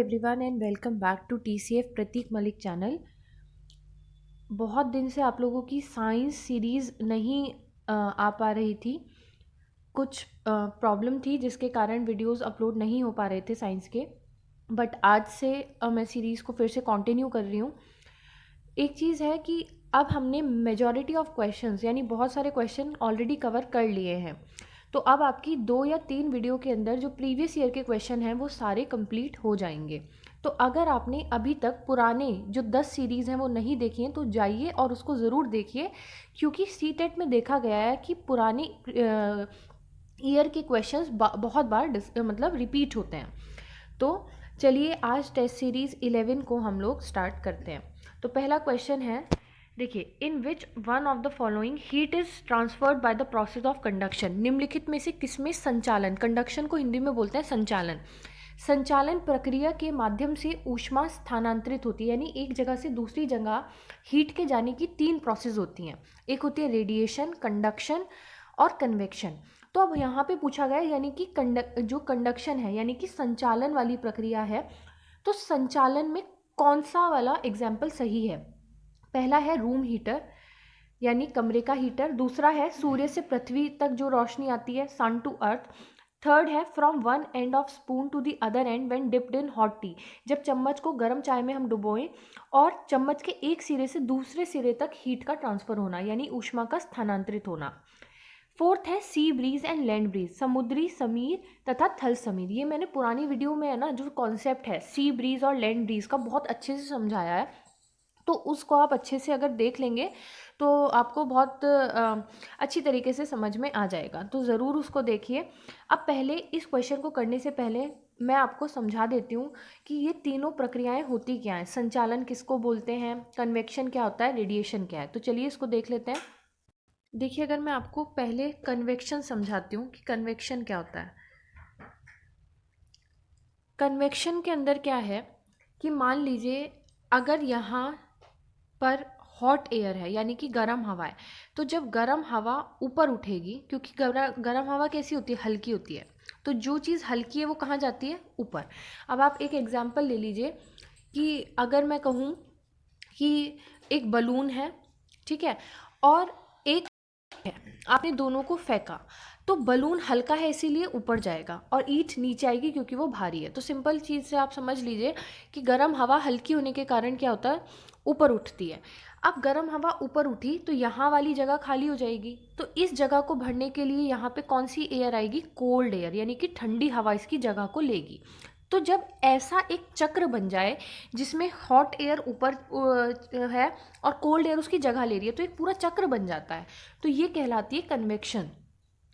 Everyone and welcome back to TCF Prateek Malik channel. बहुत दिन से आप लोगों की साइंस सीरीज़ नहीं आ पा रही थी। कुछ प्रॉब्लम थी जिसके कारण वीडियोस अपलोड नहीं हो पा रहे थे साइंस के, बट आज से मैं सीरीज़ को फिर से कंटिन्यू कर रही हूँ। एक चीज़ है कि अब हमने मेजॉरिटी ऑफ क्वेश्चंस यानी बहुत सारे क्वेश्चन ऑलरेडी कवर कर लिए हैं, तो अब आपकी 2 या 3 वीडियो के अंदर जो प्रीवियस ईयर के क्वेश्चन हैं वो सारे कंप्लीट हो जाएंगे। तो अगर आपने अभी तक पुराने जो 10 सीरीज़ हैं वो नहीं देखी हैं तो जाइए और उसको ज़रूर देखिए, क्योंकि सीटेट में देखा गया है कि पुराने ईयर के क्वेश्चंस बहुत बार मतलब रिपीट होते हैं। तो चलिए आज टेस्ट सीरीज़ 11 को हम लोग स्टार्ट करते हैं। तो पहला क्वेश्चन है, देखिए, in which one of the following heat is transferred by the process of conduction. निम्नलिखित में से किसमें संचालन, कंडक्शन को हिंदी में बोलते हैं संचालन, संचालन प्रक्रिया के माध्यम से ऊष्मा स्थानांतरित होती है। यानी एक जगह से दूसरी जगह हीट के जाने की 3 प्रोसेस होती हैं। एक होती है रेडिएशन, कंडक्शन और कन्वेक्शन। तो अब यहाँ पे पूछा गया यानी कि जो कंडक्शन है यानी कि संचालन वाली प्रक्रिया है, तो संचालन में कौन सा वाला एग्जाम्पल सही है? पहला है रूम हीटर यानी कमरे का हीटर, दूसरा है सूर्य से पृथ्वी तक जो रोशनी आती है, सन टू अर्थ, थर्ड है from one end of spoon to the other end when dipped in hot tea, जब चम्मच को गर्म चाय में हम डुबोएं और चम्मच के एक सिरे से दूसरे सिरे तक हीट का ट्रांसफर होना यानी ऊष्मा का स्थानांतरित होना। फोर्थ है sea breeze and land breeze, समुद्री समीर तथा थल समीर। ये मैंने पुरानी वीडियो में है ना जो कॉन्सेप्ट है सी ब्रीज और लैंड ब्रीज का बहुत अच्छे से समझाया है, तो उसको आप अच्छे से अगर देख लेंगे तो आपको बहुत अच्छी तरीके से समझ में आ जाएगा, तो ज़रूर उसको देखिए। अब पहले इस क्वेश्चन को करने से पहले मैं आपको समझा देती हूँ कि ये तीनों प्रक्रियाएं होती क्या हैं, संचालन किसको बोलते हैं, कन्वेक्शन क्या होता है, रेडिएशन क्या है। तो चलिए इसको देख लेते हैं। देखिए, अगर मैं आपको पहले कन्वेक्शन समझाती हूँ कि कन्वेक्शन क्या होता है। कन्वेक्शन के अंदर क्या है कि मान लीजिए अगर यहाँ पर हॉट एयर है यानी कि गर्म हवा है, तो जब गर्म हवा ऊपर उठेगी, क्योंकि गर्म हवा कैसी होती है, हल्की होती है, तो जो चीज़ हल्की है वो कहाँ जाती है, ऊपर। अब आप एक एग्जांपल ले लीजिए कि अगर मैं कहूँ कि एक बलून है, ठीक है, और एक है, आपने दोनों को फेंका तो बलून हल्का है इसीलिए ऊपर जाएगा और ईंट नीचे आएगी क्योंकि वो भारी है। तो सिंपल चीज़ से आप समझ लीजिए कि गर्म हवा हल्की होने के कारण क्या होता है, ऊपर उठती है। अब गर्म हवा ऊपर उठी तो यहाँ वाली जगह खाली हो जाएगी, तो इस जगह को भरने के लिए यहाँ पे कौन सी एयर आएगी, कोल्ड एयर, यानी कि ठंडी हवा इसकी जगह को लेगी। तो जब ऐसा एक चक्र बन जाए जिसमें हॉट एयर ऊपर है और कोल्ड एयर उसकी जगह ले रही है, तो एक पूरा चक्र बन जाता है, तो ये कहलाती है कन्वेक्शन।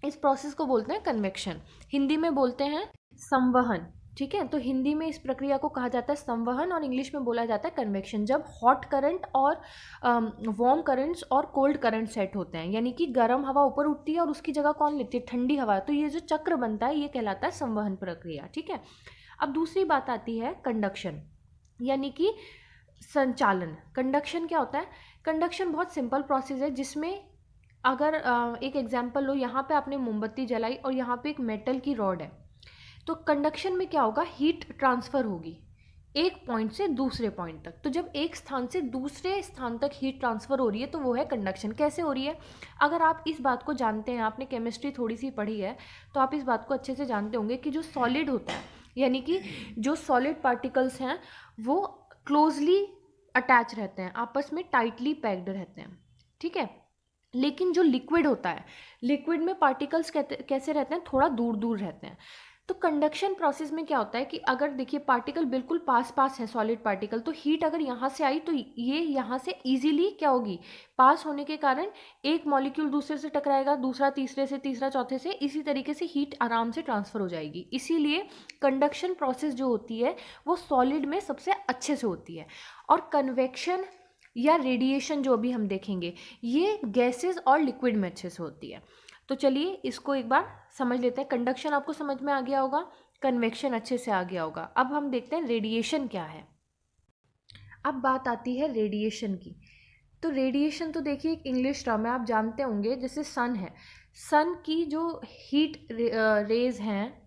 इस प्रोसेस को बोलते हैं कन्वेक्शन, हिंदी में बोलते हैं संवहन। ठीक है, तो हिंदी में इस प्रक्रिया को कहा जाता है संवहन और इंग्लिश में बोला जाता है कन्वेक्शन। जब हॉट करंट और वार्म करंट्स और कोल्ड करंट सेट होते हैं, यानी कि गर्म हवा ऊपर उठती है और उसकी जगह कौन लेती है, ठंडी हवा, तो ये जो चक्र बनता है ये कहलाता है संवहन प्रक्रिया। ठीक है, अब दूसरी बात आती है कंडक्शन यानी कि संचालन। कंडक्शन क्या होता है, कंडक्शन बहुत सिंपल प्रोसेस है जिसमें अगर एक एग्जांपल लो, यहाँ पे आपने मोमबत्ती जलाई और यहाँ पे एक मेटल की रॉड है, तो कंडक्शन में क्या होगा, हीट ट्रांसफ़र होगी एक पॉइंट से दूसरे पॉइंट तक। तो जब एक स्थान से दूसरे स्थान तक हीट ट्रांसफ़र हो रही है तो वो है कंडक्शन। कैसे हो रही है, अगर आप इस बात को जानते हैं, आपने केमिस्ट्री थोड़ी सी पढ़ी है, तो आप इस बात को अच्छे से जानते होंगे कि जो सॉलिड होता है यानी कि जो सॉलिड पार्टिकल्स हैं वो क्लोजली अटैच रहते हैं, आपस में टाइटली पैक्ड रहते हैं। ठीक है, लेकिन जो लिक्विड होता है, लिक्विड में पार्टिकल्स कैसे रहते हैं, थोड़ा दूर दूर रहते हैं। तो कंडक्शन प्रोसेस में क्या होता है कि अगर देखिए पार्टिकल बिल्कुल पास पास है, सॉलिड पार्टिकल, तो हीट अगर यहाँ से आई तो ये यहाँ से इजीली क्या होगी, पास होने के कारण एक मॉलिक्यूल दूसरे से टकराएगा, दूसरा तीसरे से, तीसरा चौथे से, इसी तरीके से हीट आराम से ट्रांसफ़र हो जाएगी। इसीलिए कंडक्शन प्रोसेस जो होती है वो सॉलिड में सबसे अच्छे से होती है। और कन्वेक्शन या रेडिएशन जो अभी हम देखेंगे ये गैसेस और लिक्विड में अच्छे से होती है। तो चलिए इसको एक बार समझ लेते हैं। कंडक्शन आपको समझ में आ गया होगा, कन्वेक्शन अच्छे से आ गया होगा। अब हम देखते हैं रेडिएशन क्या है। अब बात आती है रेडिएशन की। तो रेडिएशन तो देखिए एक इंग्लिश टर्म है, आप जानते होंगे, जैसे सन है, सन की जो हीट रेज हैं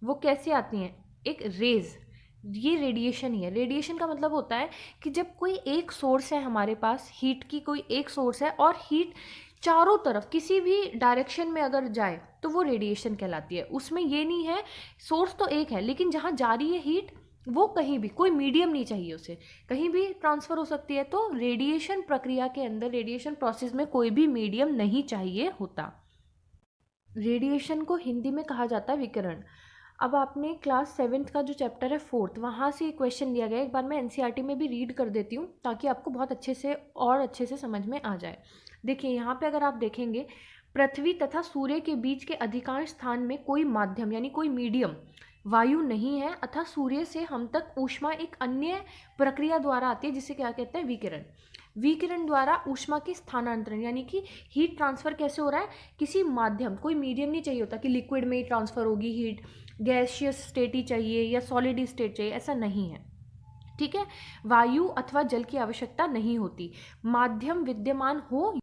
वो कैसे आती हैं, एक रेज ये रेडिएशन ही है। रेडिएशन का मतलब होता है कि जब कोई एक सोर्स है हमारे पास, हीट की कोई एक सोर्स है और हीट चारों तरफ किसी भी डायरेक्शन में अगर जाए तो वो रेडिएशन कहलाती है। उसमें ये नहीं है, सोर्स तो एक है लेकिन जहाँ जा रही है हीट वो कहीं भी, कोई मीडियम नहीं चाहिए उसे, कहीं भी ट्रांसफ़र हो सकती है। तो रेडिएशन प्रक्रिया के अंदर, रेडिएशन प्रोसेस में कोई भी मीडियम नहीं चाहिए होता। रेडिएशन को हिंदी में कहा जाता है विकिरण। अब आपने क्लास 7th का जो चैप्टर है 4th, वहाँ से क्वेश्चन लिया गया। एक बार मैं एनसीईआरटी में भी रीड कर देती हूँ ताकि आपको बहुत अच्छे से और अच्छे से समझ में आ जाए। देखिए यहाँ पे अगर आप देखेंगे, पृथ्वी तथा सूर्य के बीच के अधिकांश स्थान में कोई माध्यम यानी कोई मीडियम वायु नहीं है, अतः सूर्य से हम तक ऊष्मा एक अन्य प्रक्रिया द्वारा आती है जिसे क्या कहते हैं, विकिरण। विकिरण द्वारा ऊष्मा के स्थानांतरण यानी कि हीट ट्रांसफ़र कैसे हो रहा है, किसी माध्यम, कोई मीडियम नहीं चाहिए होता कि लिक्विड में ही ट्रांसफ़र होगी हीट, गैसियस स्टेट ही चाहिए या सॉलिड स्टेट चाहिए, ऐसा नहीं है। ठीक है, वायु अथवा जल की आवश्यकता नहीं होती, माध्यम विद्यमान हो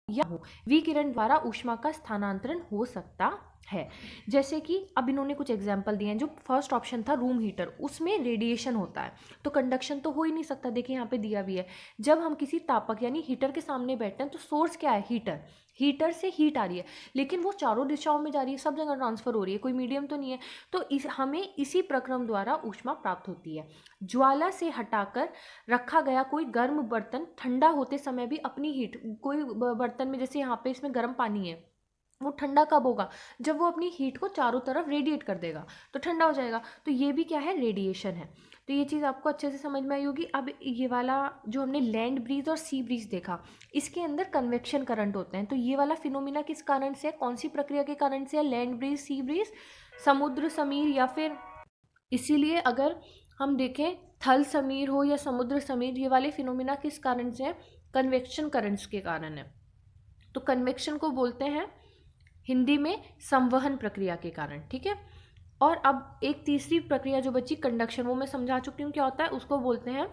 या हो, विकिरण द्वारा ऊष्मा का स्थानांतरण हो सकता है। जैसे कि अब इन्होंने कुछ एग्जाम्पल दिए हैं। जो फर्स्ट ऑप्शन था रूम हीटर, उसमें रेडिएशन होता है तो कंडक्शन तो हो ही नहीं सकता। देखिए यहाँ पे दिया भी है, जब हम किसी तापक यानी हीटर के सामने बैठते हैं तो सोर्स क्या है, हीटर, हीटर से हीट आ रही है लेकिन वो चारों दिशाओं में जा रही है, सब जगह ट्रांसफर हो रही है, कोई मीडियम तो नहीं है। तो हमें इसी प्रक्रम द्वारा ऊष्मा प्राप्त होती है। ज्वाला से हटाकर रखा गया कोई गर्म बर्तन ठंडा होते समय भी अपनी हीट, कोई बर्तन में जैसे यहाँ पे इसमें गर्म पानी है, वो ठंडा कब होगा, जब वो अपनी हीट को चारों तरफ रेडिएट कर देगा तो ठंडा हो जाएगा। तो ये भी क्या है, रेडिएशन है। तो ये चीज़ आपको अच्छे से समझ में आई होगी। अब ये वाला जो हमने लैंड ब्रीज और सी ब्रीज देखा, इसके अंदर कन्वेक्शन करंट होते हैं। तो ये वाला फिनोमिना किस कारण से है, कौन सी प्रक्रिया के कारण से है, लैंड ब्रीज, सी ब्रीज, समुद्र समीर या फिर, इसीलिए अगर हम देखें थल समीर हो या समुद्र समीर, ये वाले फिनोमिना किस कारण से है, कन्वेक्शन करंट्स के कारण है। तो कन्वेक्शन को बोलते हैं हिंदी में संवहन प्रक्रिया के कारण। ठीक है, और अब एक तीसरी प्रक्रिया जो बची कंडक्शन, वो मैं समझा चुकी हूँ क्या होता है, उसको बोलते हैं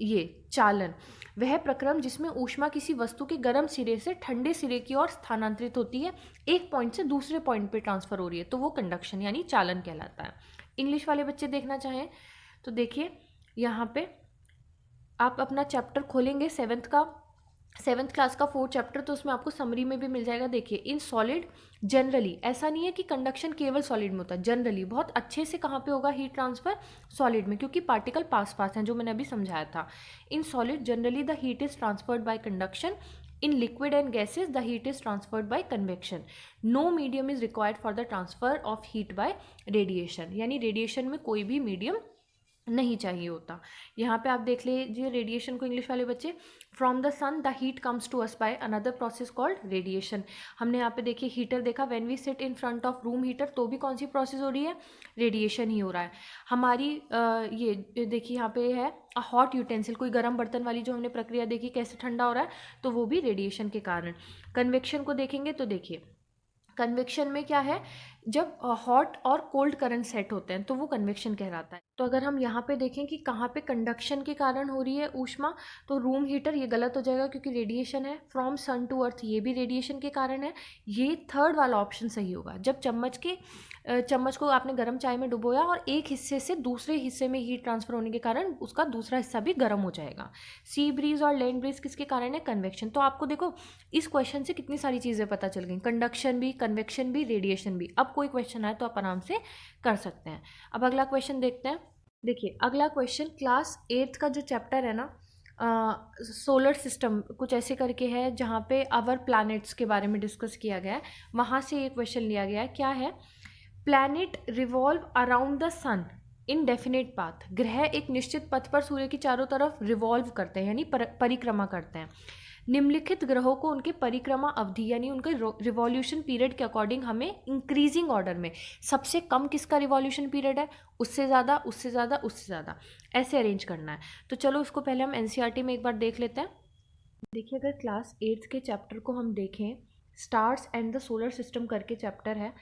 ये चालन। वह प्रक्रम जिसमें ऊष्मा किसी वस्तु के गर्म सिरे से ठंडे सिरे की ओर स्थानांतरित होती है, एक पॉइंट से दूसरे पॉइंट पे ट्रांसफर हो रही है, तो वो कंडक्शन यानी चालन कहलाता है। इंग्लिश वाले बच्चे देखना चाहें तो देखिए यहाँ पे आप अपना चैप्टर खोलेंगे 7th क्लास का 4th चैप्टर, तो उसमें आपको समरी में भी मिल जाएगा। देखिए इन सॉलिड जनरली, ऐसा नहीं है कि कंडक्शन केवल सॉलिड में होता है, जनरली बहुत अच्छे से कहाँ पे होगा हीट ट्रांसफर, सॉलिड में, क्योंकि पार्टिकल पास पास हैं जो मैंने अभी समझाया था। In solid generally the heat is transferred by conduction, in liquid and gases the heat is transferred by convection, no medium is required for the transfer of heat by radiation, यानी radiation में कोई भी medium नहीं चाहिए होता। यहाँ पे आप देख लीजिए रेडिएशन को इंग्लिश वाले बच्चे, from the sun the heat comes to us by another process called radiation. हमने यहाँ पे देखिए हीटर देखा, when we sit in front of room heater, तो भी कौन सी प्रोसेस हो रही है, रेडिएशन ही हो रहा है। हमारी ये देखिए यहाँ पे है हॉट यूटेंसिल, कोई गर्म बर्तन वाली जो हमने प्रक्रिया देखी कैसे ठंडा हो रहा है, तो वो भी रेडिएशन के कारण। कन्वेक्शन को देखेंगे तो देखिए कन्वेक्शन में क्या है, जब हॉट और कोल्ड करंट सेट होते हैं तो वो कन्वेक्शन कहलाता है। तो अगर हम यहाँ पे देखें कि कहाँ पे कंडक्शन के कारण हो रही है ऊष्मा, तो रूम हीटर ये गलत हो जाएगा क्योंकि रेडिएशन है। फ्रॉम सन टू अर्थ ये भी रेडिएशन के कारण है, ये थर्ड वाला ऑप्शन सही होगा। जब चम्मच को आपने गर्म चाय में डुबोया और एक हिस्से से दूसरे हिस्से में हीट ट्रांसफर होने के कारण उसका दूसरा हिस्सा भी गर्म हो जाएगा। सी ब्रीज और लैंड ब्रीज किसके कारण है, कन्वेक्शन। तो आपको देखो इस क्वेश्चन से कितनी सारी चीज़ें पता चल गई, कंडक्शन भी, कन्वेक्शन भी, रेडिएशन भी। अब कोई क्वेश्चन आए तो आप आराम से कर सकते हैं। अब अगला क्वेश्चन देखते हैं। देखिए अगला क्वेश्चन क्लास 8th का जो चैप्टर है ना, सोलर सिस्टम कुछ ऐसे करके है, जहाँ पे अवर प्लैनेट्स के बारे में डिस्कस किया गया है, वहाँ से ये क्वेश्चन लिया गया है। क्या है, planet revolve around the sun in definite path, ग्रह एक निश्चित पथ पर सूर्य की चारों तरफ रिवॉल्व करते हैं यानी परिक्रमा करते हैं। निम्नलिखित ग्रहों को उनके परिक्रमा अवधि यानी उनके रिवॉल्यूशन पीरियड के अकॉर्डिंग हमें इंक्रीजिंग ऑर्डर में, सबसे कम किसका रिवॉल्यूशन पीरियड है, उससे ज़्यादा, उससे ज़्यादा, उससे ज़्यादा, ऐसे अरेंज करना है। तो चलो उसको पहले हम एनसीईआरटी में एक बार देख लेते हैं। देखिए अगर क्लास 8th के चैप्टर को हम देखें, stars and the solar system करके चैप्टर है,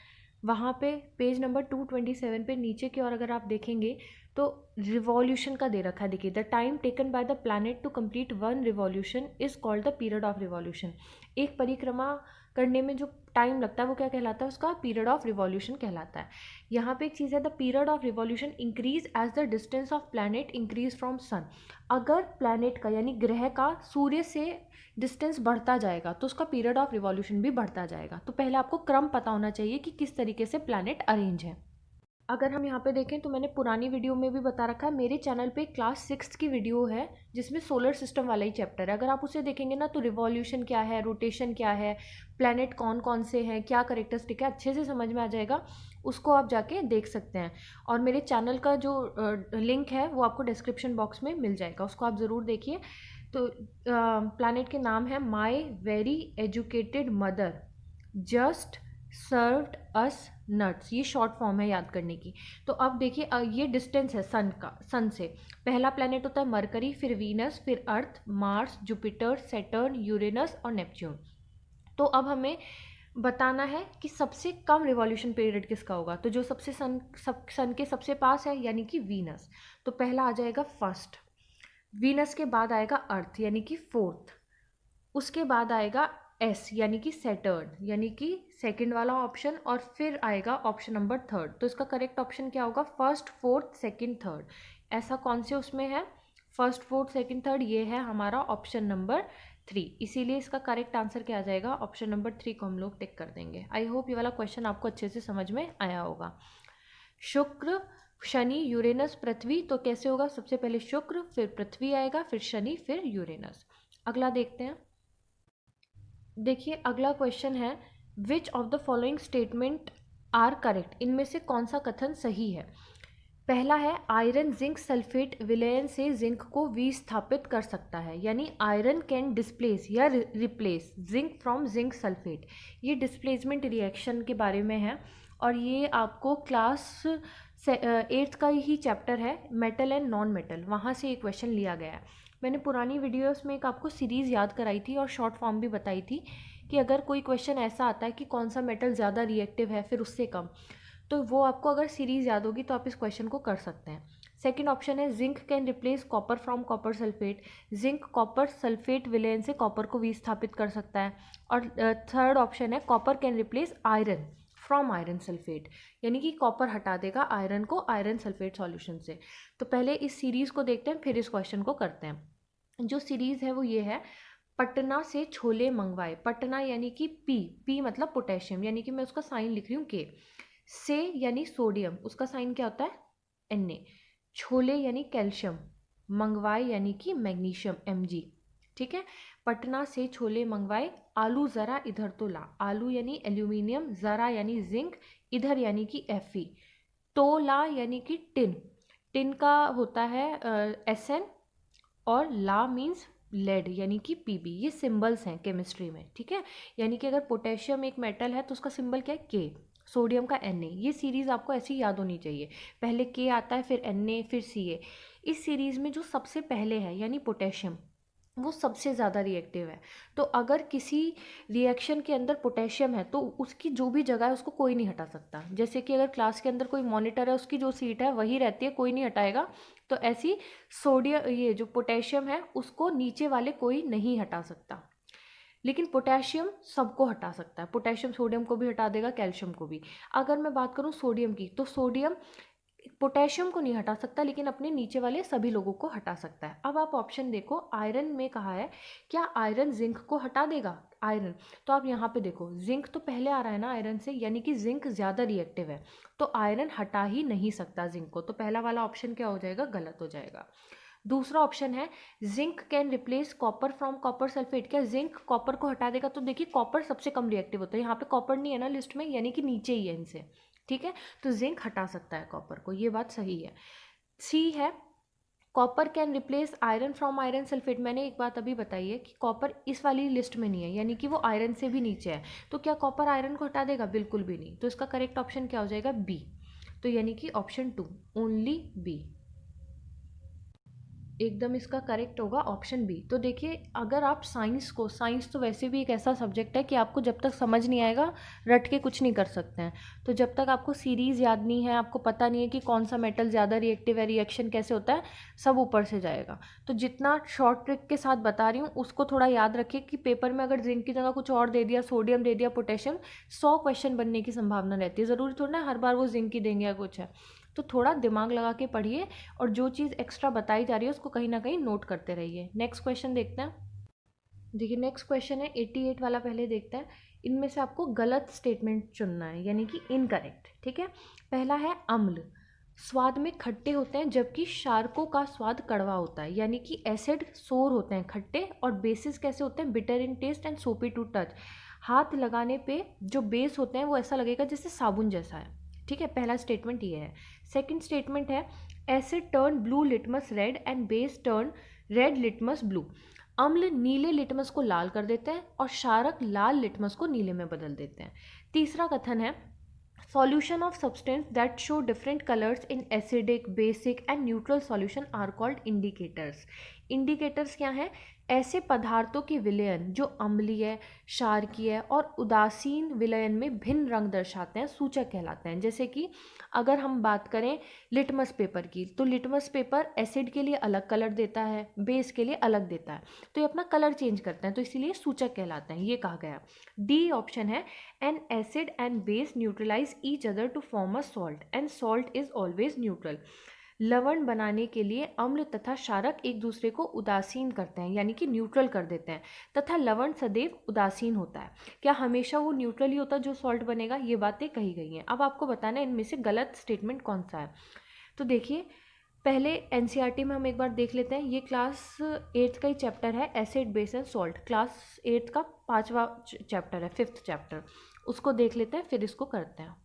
वहाँ पे पेज नंबर 227 पे नीचे की ओर अगर आप देखेंगे तो रिवॉल्यूशन का दे रखा है। देखिए the time taken by the planet to complete one revolution is called the period of revolution. एक परिक्रमा करने में जो टाइम लगता है वो क्या कहलाता है, उसका पीरियड ऑफ रिवॉल्यूशन कहलाता है। यहाँ पे एक चीज़ है, the period of revolution increase as the distance of planet increase from sun. अगर प्लैनेट का यानी ग्रह का सूर्य से डिस्टेंस बढ़ता जाएगा तो उसका पीरियड ऑफ रिवॉल्यूशन भी बढ़ता जाएगा। तो पहले आपको क्रम पता होना चाहिए कि किस तरीके से प्लैनेट अरेंज है। अगर हम यहाँ पे देखें तो मैंने पुरानी वीडियो में भी बता रखा है, मेरे चैनल पे क्लास 6 की वीडियो है जिसमें सोलर सिस्टम वाला ही चैप्टर है। अगर आप उसे देखेंगे ना तो रिवॉल्यूशन क्या है, रोटेशन क्या है, प्लैनेट कौन कौन से हैं, क्या करेक्टरिस्टिक है, अच्छे से समझ में आ जाएगा। उसको आप जाके देख सकते हैं। और मेरे चैनल का जो लिंक है वो आपको डिस्क्रिप्शन बॉक्स में मिल जाएगा, उसको आप ज़रूर देखिए। तो प्लैनेट के नाम है my very educated mother just served us nuts, ये शॉर्ट फॉर्म है याद करने की। तो अब देखिए ये डिस्टेंस है सन का, सन से पहला प्लैनेट होता है मरकरी, फिर वीनस, फिर अर्थ, मार्स, जुपिटर, सैटर्न, यूरेनस और नेपच्यून। तो अब हमें बताना है कि सबसे कम रिवॉल्यूशन पीरियड किसका होगा। तो जो सबसे सन के सबसे पास है यानी कि वीनस, तो पहला आ जाएगा फर्स्ट। वीनस के बाद आएगा अर्थ यानी कि फोर्थ। उसके बाद आएगा एस यानी कि सैटर्न यानी कि सेकंड वाला ऑप्शन, और फिर आएगा ऑप्शन नंबर थर्ड। तो इसका करेक्ट ऑप्शन क्या होगा, फर्स्ट, फोर्थ, सेकंड, थर्ड। ऐसा कौन से उसमें है, फर्स्ट, फोर्थ, सेकंड, थर्ड, ये है हमारा ऑप्शन नंबर 3। इसीलिए इसका करेक्ट आंसर क्या आ जाएगा, ऑप्शन नंबर 3 को हम लोग टिक कर देंगे। आई होप ये वाला क्वेश्चन आपको अच्छे से समझ में आया होगा। शुक्र, शनि, यूरेनस, पृथ्वी, तो कैसे होगा, सबसे पहले शुक्र, फिर पृथ्वी आएगा, फिर शनि, फिर यूरेनस। अगला देखते हैं। देखिए अगला क्वेश्चन है, which of the following statement are correct, इनमें से कौन सा कथन सही है। पहला है आयरन जिंक सल्फेट विलयन से जिंक को विस्थापित कर सकता है, यानी आयरन कैन डिस्प्लेस या replace zinc from zinc sulphate. ये डिस्प्लेसमेंट रिएक्शन के बारे में है और ये आपको क्लास 8th का ही चैप्टर है, मेटल एंड नॉन मेटल, वहाँ से ये क्वेश्चन लिया गया है। मैंने पुरानी वीडियोस में एक आपको सीरीज़ याद कराई थी और शॉर्ट फॉर्म भी बताई थी कि अगर कोई क्वेश्चन ऐसा आता है कि कौन सा मेटल ज़्यादा रिएक्टिव है फिर उससे कम, तो वो आपको अगर सीरीज़ याद होगी तो आप इस क्वेश्चन को कर सकते हैं। सेकंड ऑप्शन है zinc can replace copper from copper sulphate, zinc copper sulphate विलयन से कॉपर को विस्थापित कर सकता है। और थर्ड ऑप्शन है copper can replace iron from iron sulphate, यानी कि कॉपर हटा देगा आयरन को आयरन सल्फेट सॉल्यूशन से। तो पहले इस सीरीज़ को देखते हैं फिर इस क्वेश्चन को करते हैं। जो सीरीज़ है वो ये है, पटना से छोले मंगवाए। पटना यानी कि पी मतलब पोटेशियम, यानी कि मैं उसका साइन लिख रही हूँ के। से यानी सोडियम, उसका साइन क्या होता है Na। छोले यानी कैल्शियम, मंगवाए यानी कि मैग्नीशियम Mg। ठीक है, पटना से छोले मंगवाए। आलू ज़रा इधर तो ला, आलू यानी एल्यूमिनियम, ज़रा यानी जिंक, इधर यानी कि Fe। तो ला यानी कि टिन, टिन का होता है Sn, और ला मीन्स लेड यानी कि Pb। ये सिंबल्स हैं केमिस्ट्री में, ठीक है। यानी कि अगर पोटेशियम एक मेटल है तो उसका सिंबल क्या है, के। सोडियम का Na। ये सीरीज़ आपको ऐसी याद होनी चाहिए, पहले के आता है फिर Na फिर Ca। इस सीरीज़ में जो सबसे पहले है यानी पोटेशियम, वो सबसे ज़्यादा रिएक्टिव है। तो अगर किसी रिएक्शन के अंदर पोटेशियम है तो उसकी जो भी जगह है उसको कोई नहीं हटा सकता। जैसे कि अगर क्लास के अंदर कोई मॉनिटर है उसकी जो सीट है वही रहती है, कोई नहीं हटाएगा। तो ऐसी सोडियम, ये जो पोटेशियम है उसको नीचे वाले कोई नहीं हटा सकता, लेकिन पोटेशियम सबको हटा सकता है। पोटेशियम सोडियम को भी हटा देगा, कैल्शियम को भी। अगर मैं बात करूं सोडियम की, तो सोडियम पोटेशियम को नहीं हटा सकता लेकिन अपने नीचे वाले सभी लोगों को हटा सकता है। अब आप ऑप्शन देखो, आयरन में कहा है क्या आयरन जिंक को हटा देगा, आयरन। तो आप यहाँ पे देखो जिंक तो पहले आ रहा है ना आयरन से, यानी कि जिंक ज़्यादा रिएक्टिव है, तो आयरन हटा ही नहीं सकता जिंक को। तो पहला वाला ऑप्शन क्या हो जाएगा, गलत हो जाएगा। दूसरा ऑप्शन है zinc can replace copper from copper sulphate, क्या जिंक कॉपर को हटा देगा। तो देखिए कॉपर सबसे कम रिएक्टिव होता है, यहाँ पे कॉपर नहीं है ना लिस्ट में, यानी कि नीचे ही है इनसे, ठीक है। तो जिंक हटा सकता है कॉपर को, ये बात सही है। सी है copper can replace iron from iron sulphate. मैंने एक बात अभी बताई है कि कॉपर इस वाली लिस्ट में नहीं है, यानी कि वो आयरन से भी नीचे है। तो क्या कॉपर आयरन को हटा देगा, बिल्कुल भी नहीं। तो इसका करेक्ट ऑप्शन क्या हो जाएगा, बी। तो यानी कि ऑप्शन 2 ओनली बी। एकदम इसका करेक्ट होगा ऑप्शन बी। तो देखिए, अगर आप साइंस तो वैसे भी एक ऐसा सब्जेक्ट है कि आपको जब तक समझ नहीं आएगा रट के कुछ नहीं कर सकते हैं। तो जब तक आपको सीरीज़ याद नहीं है, आपको पता नहीं है कि कौन सा मेटल ज़्यादा रिएक्टिव है, रिएक्शन कैसे होता है, सब ऊपर से जाएगा। तो जितना शॉर्ट ट्रिक के साथ बता रही हूँ उसको थोड़ा याद रखिए कि पेपर में अगर जिंक की जगह कुछ और दे दिया, सोडियम दे दिया, पोटेशियम, 100 क्वेश्चन बनने की संभावना रहती है। ज़रूरी थोड़ा ना हर बार वो जिंक की देंगे या कुछ है। तो थोड़ा दिमाग लगा के पढ़िए और जो चीज़ एक्स्ट्रा बताई जा रही है उसको कहीं ना कहीं नोट करते रहिए। नेक्स्ट क्वेश्चन देखते हैं। देखिए, नेक्स्ट क्वेश्चन है 88 वाला, पहले देखते हैं। इनमें से आपको गलत स्टेटमेंट चुनना है, यानी कि इनकरेक्ट। ठीक है, पहला है अम्ल स्वाद में खट्टे होते हैं जबकि क्षारकों का स्वाद कड़वा होता है। यानी कि एसिड सोर होते हैं, खट्टे, और बेसिस कैसे होते हैं, बिटर इन टेस्ट एंड सोपी टू टच। हाथ लगाने पे जो बेस होते हैं वो ऐसा लगेगा जैसे साबुन जैसा है। ठीक है, पहला स्टेटमेंट ये है। सेकंड स्टेटमेंट है asset turn blue litmus red and base turn red litmus blue. अम्ल नीले लिटमस को लाल कर देते हैं और क्षारक लाल लिटमस को नीले में बदल देते हैं। तीसरा कथन है solution of substance that show different colors in acidic, basic and neutral solution are called indicators। Indicators क्या हैं, ऐसे पदार्थों के विलयन जो अम्लीय, क्षारकीय और उदासीन विलयन में भिन्न रंग दर्शाते हैं, सूचक कहलाते हैं। जैसे कि अगर हम बात करें लिटमस पेपर की, तो लिटमस पेपर एसिड के लिए अलग कलर देता है, बेस के लिए अलग देता है, तो ये अपना कलर चेंज करते हैं, तो इसीलिए सूचक कहलाते हैं, ये कहा गया। डी ऑप्शन है an acid and base neutralize each other to form a salt and salt is always neutral. लवण बनाने के लिए अम्ल तथा क्षारक एक दूसरे को उदासीन करते हैं, यानी कि न्यूट्रल कर देते हैं, तथा लवण सदैव उदासीन होता है। क्या हमेशा वो न्यूट्रल ही होता है जो सॉल्ट बनेगा, ये बातें कही गई हैं। अब आपको बताना है इनमें से गलत स्टेटमेंट कौन सा है। तो देखिए, पहले एनसीईआरटी में हम एक बार देख लेते हैं। ये क्लास 8th का ही चैप्टर है, acid base and salt. Class 8th का 5वां चैप्टर है, 5th चैप्टर, उसको देख लेते हैं फिर इसको करते हैं।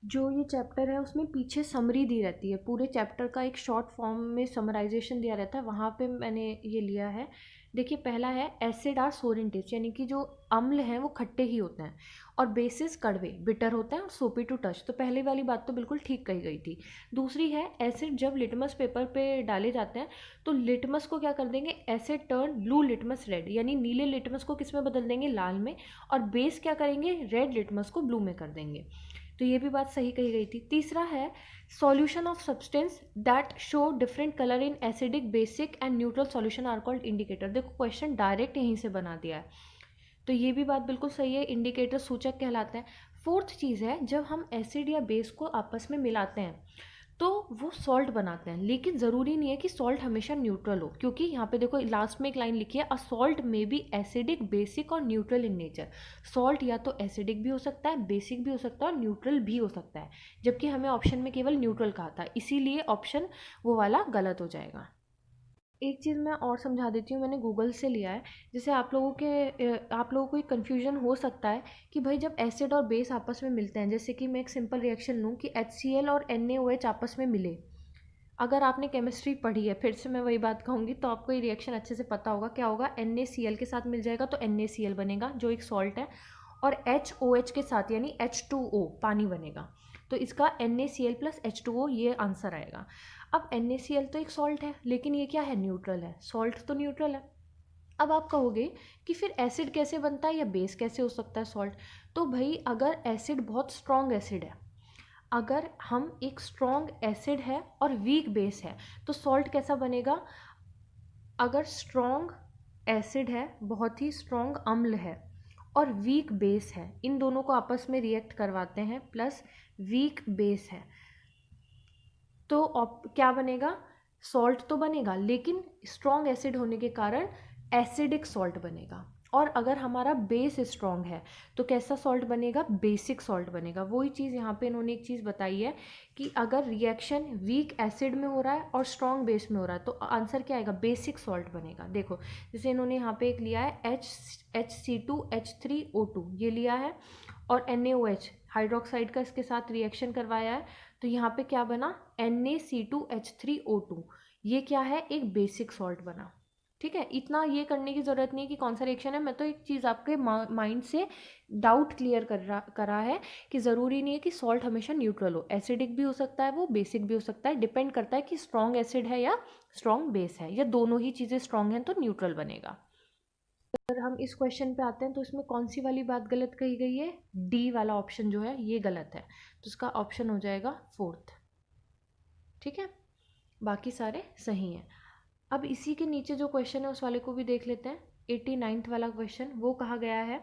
जो ये चैप्टर है उसमें पीछे समरी दी रहती है, पूरे चैप्टर का एक शॉर्ट फॉर्म में समराइजेशन दिया रहता है, वहाँ पे मैंने ये लिया है। देखिए, पहला है एसिड आर सोर इन टेस्ट, यानी कि जो अम्ल हैं वो खट्टे ही होते हैं, और बेसिस कड़वे बिटर होते हैं, और सोपी टू टच। तो पहले वाली बात तो बिल्कुल ठीक कही गई थी। दूसरी है एसिड जब लिटमस पेपर पे डाले जाते हैं तो लिटमस को क्या कर देंगे, asset turn blue litmus red, यानी नीले लिटमस को किस में बदल देंगे, लाल में, और बेस क्या करेंगे, रेड लिटमस को ब्लू में कर देंगे। तो ये भी बात सही कही गई थी। तीसरा है solution of substance that show different colour in acidic, basic and neutral solution are called indicator. देखो, क्वेश्चन डायरेक्ट यहीं से बना दिया है, तो ये भी बात बिल्कुल सही है, इंडिकेटर सूचक कहलाते हैं। फोर्थ चीज़ है, जब हम एसिड या बेस को आपस में मिलाते हैं तो वो सॉल्ट बनाते हैं, लेकिन ज़रूरी नहीं है कि सॉल्ट हमेशा न्यूट्रल हो, क्योंकि यहाँ पे देखो लास्ट में एक लाइन लिखी है, अ सॉल्ट में बी एसिडिक, बेसिक और न्यूट्रल इन नेचर। सॉल्ट या तो एसिडिक भी हो सकता है, बेसिक भी हो सकता है, और न्यूट्रल भी हो सकता है, जबकि हमें ऑप्शन में केवल न्यूट्रल कहा था, इसीलिए ऑप्शन वो वाला गलत हो जाएगा। एक चीज़ मैं और समझा देती हूँ, मैंने गूगल से लिया है। जैसे आप लोगों को एक कन्फ्यूजन हो सकता है कि भाई जब एसिड और बेस आपस में मिलते हैं, जैसे कि मैं एक सिंपल रिएक्शन लूँ कि HCl और NaOH आपस में मिले। अगर आपने केमिस्ट्री पढ़ी है, फिर से मैं वही बात कहूँगी, तो आपको ये रिएक्शन अच्छे से पता होगा। क्या होगा, NaCl के साथ मिल जाएगा तो NaCl बनेगा जो एक सॉल्ट है, और HOH के साथ यानी H2O पानी बनेगा, तो इसका NaCl प्लस H2O ये आंसर आएगा। अब NaCl तो एक सॉल्ट है, लेकिन ये क्या है, न्यूट्रल है, सॉल्ट तो न्यूट्रल है। अब आप कहोगे कि फिर एसिड कैसे बनता है या बेस कैसे हो सकता है सॉल्ट। तो भाई अगर एसिड बहुत स्ट्रॉन्ग एसिड है, अगर हम एक स्ट्रॉन्ग एसिड है और वीक बेस है, तो सॉल्ट कैसा बनेगा, अगर स्ट्रॉन्ग एसिड है, बहुत ही स्ट्रॉन्ग अम्ल है, और वीक बेस है, इन दोनों को आपस में रिएक्ट करवाते हैं, प्लस वीक बेस है, तो क्या बनेगा, सॉल्ट तो बनेगा, लेकिन स्ट्रॉन्ग एसिड होने के कारण एसिडिक सॉल्ट बनेगा। और अगर हमारा बेस स्ट्रॉन्ग है तो कैसा सॉल्ट बनेगा, बेसिक सॉल्ट बनेगा। वही चीज़ यहाँ पे इन्होंने एक चीज़ बताई है कि अगर रिएक्शन वीक एसिड में हो रहा है और स्ट्रॉन्ग बेस में हो रहा है तो आंसर क्या आएगा, बेसिक सॉल्ट बनेगा। देखो, जैसे इन्होंने यहाँ पे एक लिया है HC2H3O2 ये लिया है, और NaOH हाइड्रोक्साइड का इसके साथ रिएक्शन करवाया है, तो यहाँ पे क्या बना, NaC2H3O2, ये क्या है, एक बेसिक सॉल्ट बना। ठीक है, इतना ये करने की ज़रूरत नहीं है कि कौन सा रिएक्शन है। मैं तो एक चीज़ आपके माइंड से डाउट क्लियर करा है कि ज़रूरी नहीं है कि सॉल्ट हमेशा न्यूट्रल हो, एसिडिक भी हो सकता है, वो बेसिक भी हो सकता है, डिपेंड करता है कि स्ट्रॉन्ग एसिड है या स्ट्रॉन्ग बेस है, या दोनों ही चीज़ें स्ट्रॉन्ग हैं तो न्यूट्रल बनेगा। अगर हम इस क्वेश्चन पे आते हैं तो इसमें कौन सी वाली बात गलत कही गई है, डी वाला ऑप्शन जो है ये गलत है, तो इसका ऑप्शन हो जाएगा फोर्थ। ठीक है, बाकी सारे सही हैं। अब इसी के नीचे जो क्वेश्चन है उस वाले को भी देख लेते हैं। 89th वाला क्वेश्चन, वो कहा गया है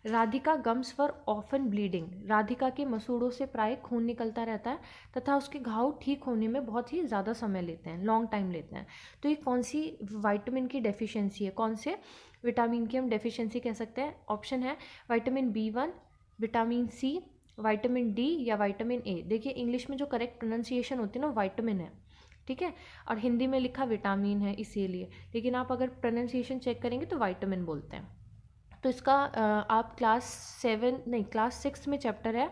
Radhika gums for often bleeding, Radhika के मसूड़ों से प्राय खून निकलता रहता है तथा उसके घाव ठीक होने में बहुत ही ज़्यादा समय लेते हैं, लॉन्ग टाइम लेते हैं। तो ये कौन सी विटामिन की डेफिशिएंसी है, कौन से विटामिन की हम डेफिशिएंसी कह सकते हैं? ऑप्शन है vitamin B1, vitamin C, vitamin D या विटामिन ए। देखिए इंग्लिश में जो करेक्ट प्रोनाउंसिएशन होती है ना विटामिन है, ठीक है, और हिंदी में लिखा विटामिन है इसीलिए, लेकिन आप अगर प्रोनाउंसिएशन चेक करेंगे तो विटामिन बोलते हैं। तो इसका आप क्लास 6 में चैप्टर है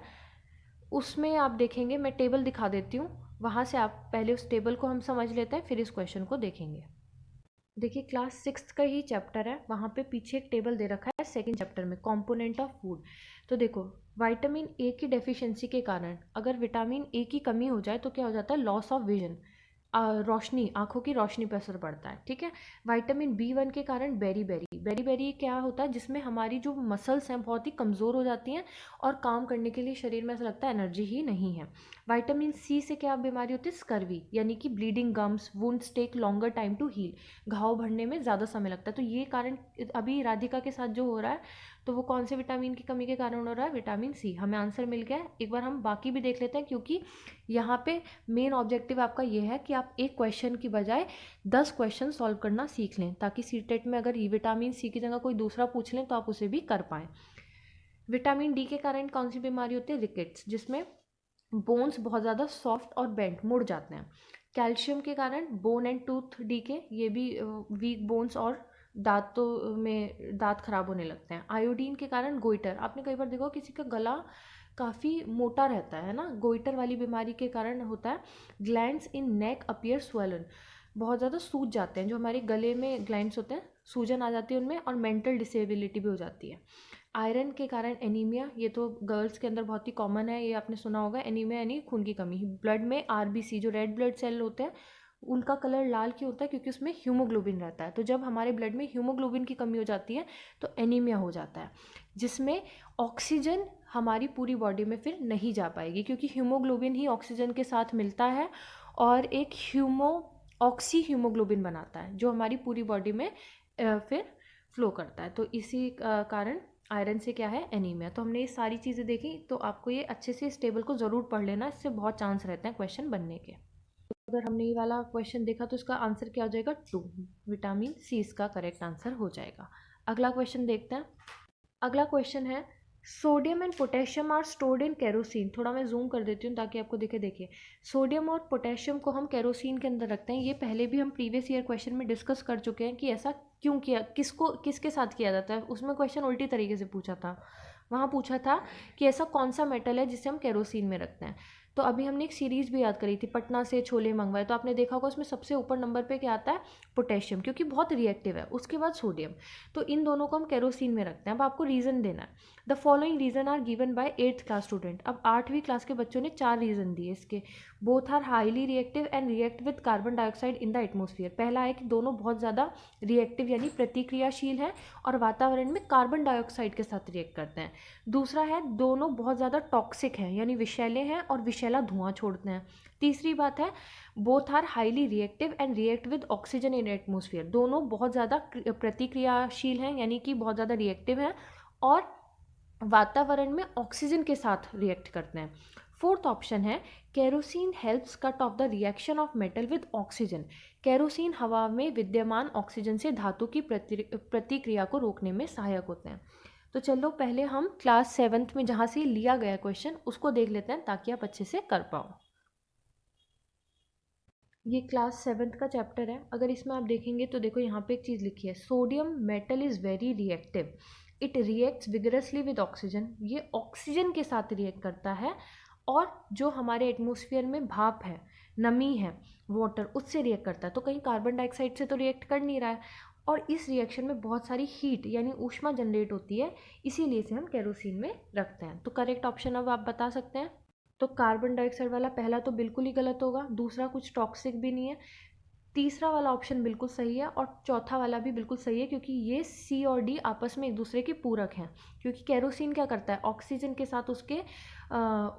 उसमें आप देखेंगे, मैं टेबल दिखा देती हूँ, वहाँ से आप पहले उस टेबल को हम समझ लेते हैं फिर इस क्वेश्चन को देखेंगे। देखिए क्लास 6 का ही चैप्टर है, वहाँ पे पीछे एक टेबल दे रखा है सेकंड चैप्टर में, कंपोनेंट ऑफ फूड। तो देखो विटामिन ए की डेफिशिएंसी के कारण अगर विटामिन ए की कमी हो जाए तो क्या हो जाता है, लॉस ऑफ विजन, रोशनी, आंखों की रोशनी पर असर पड़ता है। ठीक है, विटामिन B1 के कारण बेरी क्या होता है, जिसमें हमारी जो मसल्स हैं बहुत ही कमज़ोर हो जाती हैं और काम करने के लिए शरीर में ऐसा लगता है एनर्जी ही नहीं है। विटामिन सी से क्या बीमारी होती है, स्कर्वी, यानी कि bleeding gums, wounds take longer time to heal, घाव भरने में ज़्यादा समय लगता है। तो ये कारण अभी राधिका के साथ जो हो रहा है तो वो कौन से विटामिन की कमी के कारण हो रहा है, विटामिन सी। हमें आंसर मिल गया है। एक बार हम बाकी भी देख लेते हैं, क्योंकि यहाँ पे मेन ऑब्जेक्टिव आपका ये है कि आप एक क्वेश्चन की बजाय 10 क्वेश्चन सॉल्व करना सीख लें, ताकि सीटेट में अगर ये विटामिन सी की जगह कोई दूसरा पूछ लें तो आप उसे भी कर पाएँ। विटामिन डी के कारण कौन सी बीमारी होती है, रिकेट्स, जिसमें बोन्स बहुत ज़्यादा सॉफ्ट और बेंट मुड़ जाते हैं। कैल्शियम के कारण बोन एंड टूथ डीके, ये भी वीक बोन्स और दांतों में दांत खराब होने लगते हैं। आयोडीन के कारण गोइटर, आपने कई बार देखा किसी का गला काफ़ी मोटा रहता है ना, गोइटर वाली बीमारी के कारण होता है। ग्लैंड्स इन नेक अपीयर स्वेलन, बहुत ज़्यादा सूज जाते हैं, जो हमारे गले में ग्लैंड्स होते हैं सूजन आ जाती है उनमें, और मेंटल डिसेबिलिटी भी हो जाती है। आयरन के कारण एनीमिया, ये तो गर्ल्स के अंदर बहुत ही कॉमन है, ये आपने सुना होगा, एनीमिया यानी खून की कमी। ब्लड में आरबीसी, जो रेड ब्लड सेल होते हैं, उनका कलर लाल क्यों होता है, क्योंकि उसमें हीमोग्लोबिन रहता है। तो जब हमारे ब्लड में हीमोग्लोबिन की कमी हो जाती है तो एनीमिया हो जाता है, जिसमें ऑक्सीजन हमारी पूरी बॉडी में फिर नहीं जा पाएगी, क्योंकि हीमोग्लोबिन ही ऑक्सीजन के साथ मिलता है और एक ऑक्सी हीमोग्लोबिन बनाता है, जो हमारी पूरी बॉडी में फिर फ्लो करता है। तो इसी कारण आयरन से क्या है, एनीमिया। तो हमने ये सारी चीज़ें देखी, तो आपको ये अच्छे से इस टेबल को ज़रूर पढ़ लेना, इससे बहुत चांस रहते हैं क्वेश्चन बनने के। अगर हमने ये वाला क्वेश्चन देखा तो इसका आंसर क्या हो जाएगा, 2, विटामिन सी इसका करेक्ट आंसर हो जाएगा। अगला क्वेश्चन देखते हैं। अगला क्वेश्चन है sodium and potassium are stored in kerosene. थोड़ा मैं जूम कर देती हूँ ताकि आपको दिखे। देखिए सोडियम और पोटेशियम को हम केरोसिन के अंदर रखते हैं, ये पहले भी हम प्रीवियस ईयर क्वेश्चन में डिस्कस कर चुके हैं कि ऐसा क्यों किया, किसके साथ किया जाता है। उसमें क्वेश्चन उल्टी तरीके से पूछा था, वहाँ पूछा था कि ऐसा कौन सा मेटल है जिसे हम केरोसिन में रखते हैं। तो अभी हमने एक सीरीज़ भी याद करी थी, पटना से छोले मंगवाए, तो आपने देखा होगा उसमें सबसे ऊपर नंबर पे क्या आता है, पोटेशियम, क्योंकि बहुत रिएक्टिव है। उसके बाद सोडियम, तो इन दोनों को हम केरोसिन में रखते हैं। अब आपको रीज़न देना है। The following reason are given by 8th class student. अब 8वीं क्लास के बच्चों ने 4 रीज़न दिए इसके। Both are highly reactive and react with carbon dioxide in the atmosphere. पहला है कि दोनों बहुत ज़्यादा रिएक्टिव यानी प्रतिक्रियाशील हैं और वातावरण में कार्बन डाइऑक्साइड के साथ रिएक्ट करते हैं। दूसरा है दोनों बहुत ज़्यादा टॉक्सिक हैं यानी विषैले हैं और विषैला धुआं छोड़ते हैं। तीसरी बात है both are highly reactive and react with oxygen in atmosphere. दोनों बहुत ज़्यादा प्रतिक्रियाशील हैं यानी कि बहुत ज़्यादा रिएक्टिव हैं और वातावरण में ऑक्सीजन के साथ रिएक्ट करते हैं। फोर्थ ऑप्शन है kerosene helps cut off the reaction of metal with oxygen. Kerosene हवा में विद्यमान ऑक्सीजन से धातु की प्रतिक्रिया को रोकने में सहायक होते हैं। तो चलो पहले हम क्लास 7th में जहाँ से लिया गया क्वेश्चन उसको देख लेते हैं ताकि आप अच्छे से कर पाओ। ये क्लास 7th का चैप्टर है। अगर इसमें आप देखेंगे तो देखो यहाँ पे एक चीज़ लिखी है, sodium metal is very reactive, it reacts vigorously with oxygen. ये ऑक्सीजन के साथ रिएक्ट करता है और जो हमारे एटमॉस्फेयर में भाप है, नमी है, वाटर, उससे रिएक्ट करता है। तो कहीं कार्बन डाइऑक्साइड से तो रिएक्ट कर नहीं रहा है। और इस रिएक्शन में बहुत सारी हीट यानी ऊष्मा जनरेट होती है, इसीलिए इसे हम केरोसिन में रखते हैं। तो करेक्ट ऑप्शन अब आप बता सकते हैं। तो कार्बन डाइऑक्साइड वाला पहला तो बिल्कुल ही गलत होगा, दूसरा कुछ टॉक्सिक भी नहीं है, तीसरा वाला ऑप्शन बिल्कुल सही है और चौथा वाला भी बिल्कुल सही है, क्योंकि ये सी और डी आपस में एक दूसरे के पूरक हैं। क्योंकि केरोसिन क्या करता है, ऑक्सीजन के साथ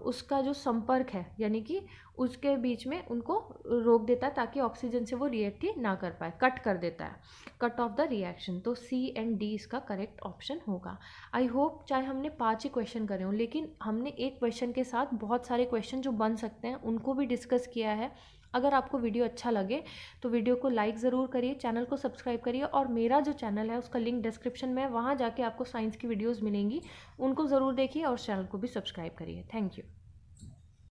उसका जो संपर्क है यानी कि उसके बीच में उनको रोक देता है ताकि ऑक्सीजन से वो रिएक्ट ही ना कर पाए, कट कर देता है, कट ऑफ द रिएक्शन। तो सी एंड डी इसका करेक्ट ऑप्शन होगा। आई होप चाहे हमने 5 ही क्वेश्चन करे हों, लेकिन हमने एक क्वेश्चन के साथ बहुत सारे क्वेश्चन जो बन सकते हैं उनको भी डिस्कस किया है। अगर आपको वीडियो अच्छा लगे तो वीडियो को लाइक ज़रूर करिए, चैनल को सब्सक्राइब करिए, और मेरा जो चैनल है उसका लिंक डिस्क्रिप्शन में है, वहाँ जाके आपको साइंस की वीडियोस मिलेंगी, उनको ज़रूर देखिए और चैनल को भी सब्सक्राइब करिए। Thank you.